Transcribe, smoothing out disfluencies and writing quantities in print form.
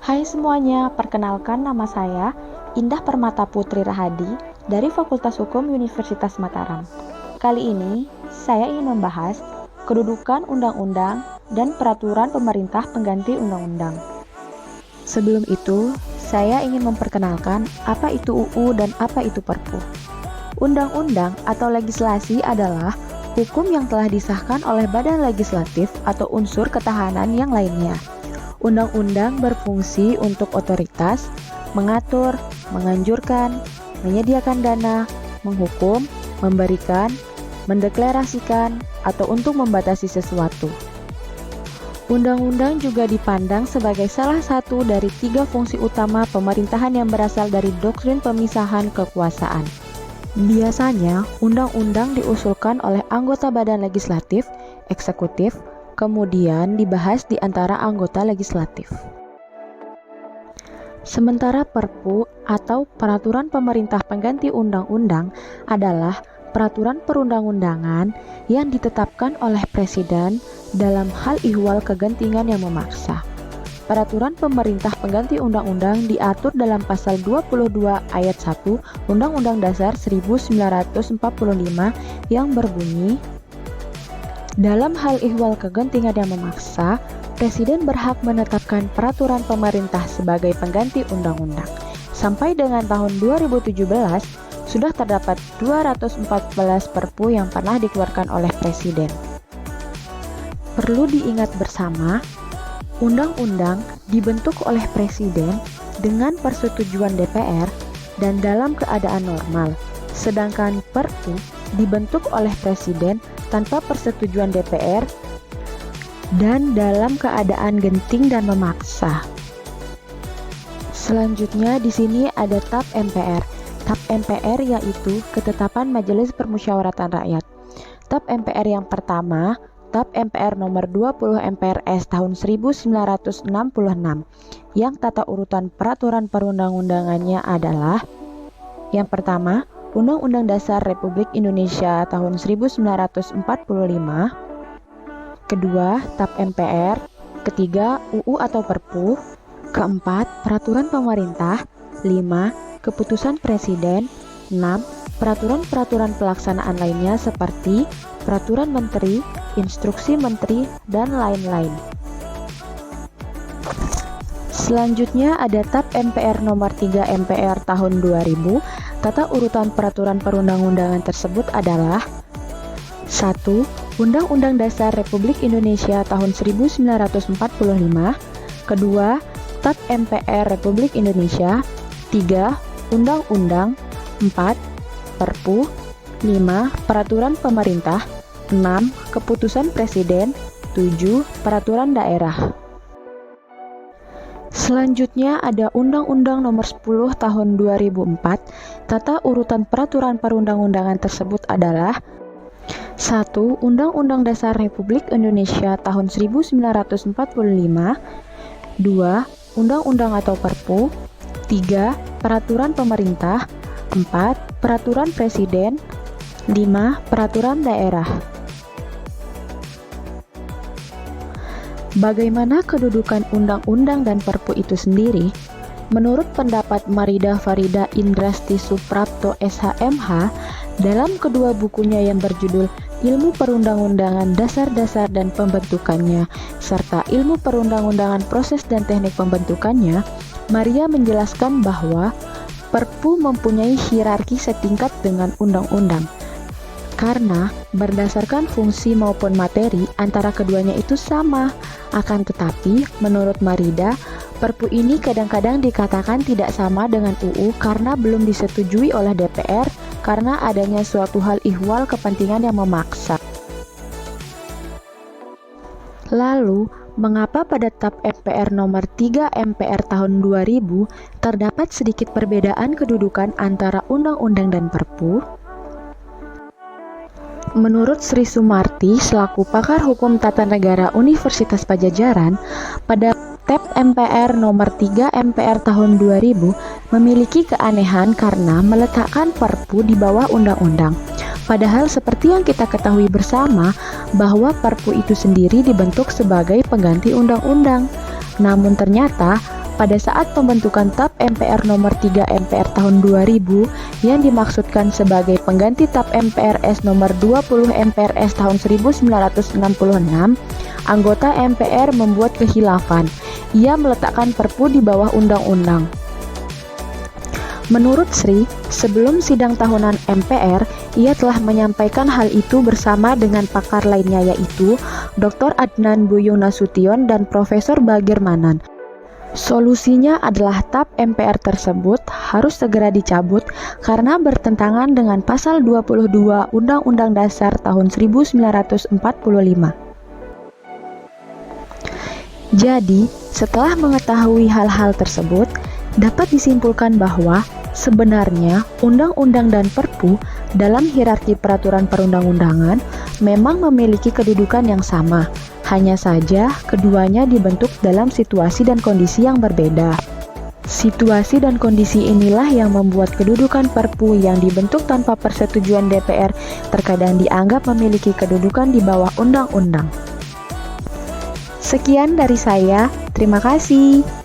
Hai semuanya, perkenalkan nama saya Indah Permata Putri Rahadi dari Fakultas Hukum Universitas Mataram. Kali ini, saya ingin membahas kedudukan undang-undang dan peraturan pemerintah pengganti undang-undang. Sebelum itu, saya ingin memperkenalkan apa itu UU dan apa itu Perpu. Undang-undang atau legislasi adalah hukum yang telah disahkan oleh badan legislatif atau unsur ketahanan yang lainnya. Undang-undang berfungsi untuk otoritas, mengatur, menganjurkan, menyediakan dana, menghukum, memberikan, mendeklarasikan, atau untuk membatasi sesuatu. Undang-undang juga dipandang sebagai salah satu dari 3 fungsi utama pemerintahan yang berasal dari doktrin pemisahan kekuasaan. Biasanya, undang-undang diusulkan oleh anggota badan legislatif, eksekutif, kemudian dibahas di antara anggota legislatif. Sementara Perpu atau Peraturan Pemerintah Pengganti Undang-Undang adalah peraturan perundang-undangan yang ditetapkan oleh Presiden dalam hal ihwal kegentingan yang memaksa. Peraturan pemerintah pengganti undang-undang diatur dalam pasal 22 ayat 1 Undang-Undang Dasar 1945 yang berbunyi, dalam hal ihwal kegentingan yang memaksa, Presiden berhak menetapkan peraturan pemerintah sebagai pengganti undang-undang. Sampai dengan tahun 2017, sudah terdapat 214 perpu yang pernah dikeluarkan oleh Presiden. Perlu diingat bersama, undang-undang dibentuk oleh Presiden dengan persetujuan DPR dan dalam keadaan normal, sedangkan Perpu dibentuk oleh Presiden tanpa persetujuan DPR dan dalam keadaan genting dan memaksa. Selanjutnya di sini ada TAP MPR. TAP MPR yaitu Ketetapan Majelis Permusyawaratan Rakyat. TAP MPR yang pertama, TAP MPR nomor 20 MPRS tahun 1966 yang tata urutan peraturan perundang-undangannya adalah: yang pertama, Undang-Undang Dasar Republik Indonesia tahun 1945. Kedua, TAP MPR. Ketiga, UU atau Perpu. Keempat, Peraturan Pemerintah. 5. Keputusan Presiden. 6. Peraturan-peraturan pelaksanaan lainnya seperti Peraturan Menteri, Instruksi Menteri, dan lain-lain. Selanjutnya ada TAP MPR nomor 3 MPR tahun 2000. Tata urutan peraturan perundang-undangan tersebut adalah: 1. Undang-Undang Dasar Republik Indonesia tahun 1945. Kedua, TAP MPR Republik Indonesia. 3. Undang-Undang. 4. Perpu. 5. Peraturan Pemerintah. 6. Keputusan Presiden. 7. Peraturan Daerah. Selanjutnya ada Undang-Undang Nomor 10 Tahun 2004. Tata urutan peraturan perundang-undangan tersebut adalah: 1. Undang-Undang Dasar Republik Indonesia tahun 1945. 2. Undang-Undang atau Perpu. 3. Peraturan Pemerintah. 4. Peraturan Presiden. 5. Peraturan Daerah. Bagaimana kedudukan undang-undang dan perpu itu sendiri? Menurut pendapat Marida Farida Indrasti Suprapto SHMH, dalam kedua bukunya yang berjudul Ilmu Perundang-undangan Dasar-Dasar dan Pembentukannya, serta Ilmu Perundang-undangan Proses dan Teknik Pembentukannya, Maria menjelaskan bahwa Perpu mempunyai hierarki setingkat dengan undang-undang, karena berdasarkan fungsi maupun materi antara keduanya itu sama. Akan tetapi, menurut Marida, Perpu ini kadang-kadang dikatakan tidak sama dengan UU karena belum disetujui oleh DPR karena adanya suatu hal ihwal kepentingan yang memaksa. Lalu, mengapa pada TAP MPR nomor 3 MPR tahun 2000 terdapat sedikit perbedaan kedudukan antara undang-undang dan Perpu? Menurut Sri Sumarti selaku pakar hukum tata negara Universitas Padjadjaran, pada TAP MPR nomor 3 MPR tahun 2000 memiliki keanehan karena meletakkan Perpu di bawah undang-undang. Padahal seperti yang kita ketahui bersama bahwa Perpu itu sendiri dibentuk sebagai pengganti undang-undang. Namun ternyata pada saat pembentukan TAP MPR nomor 3 MPR tahun 2000 yang dimaksudkan sebagai pengganti TAP MPRS nomor 20 MPRS tahun 1966, anggota MPR membuat khilafan. Ia meletakkan Perpu di bawah undang-undang. Menurut Sri, sebelum sidang tahunan MPR, ia telah menyampaikan hal itu bersama dengan pakar lainnya yaitu Dr. Adnan Buyung Nasution dan Profesor Bagir Manan. Solusinya adalah TAP MPR tersebut harus segera dicabut karena bertentangan dengan pasal 22 Undang-Undang Dasar tahun 1945. Jadi, setelah mengetahui hal-hal tersebut, dapat disimpulkan bahwa sebenarnya undang-undang dan perpu dalam hierarki peraturan perundang-undangan memang memiliki kedudukan yang sama. Hanya saja keduanya dibentuk dalam situasi dan kondisi yang berbeda. Situasi dan kondisi inilah yang membuat kedudukan perpu yang dibentuk tanpa persetujuan DPR terkadang dianggap memiliki kedudukan di bawah undang-undang. Sekian dari saya, terima kasih.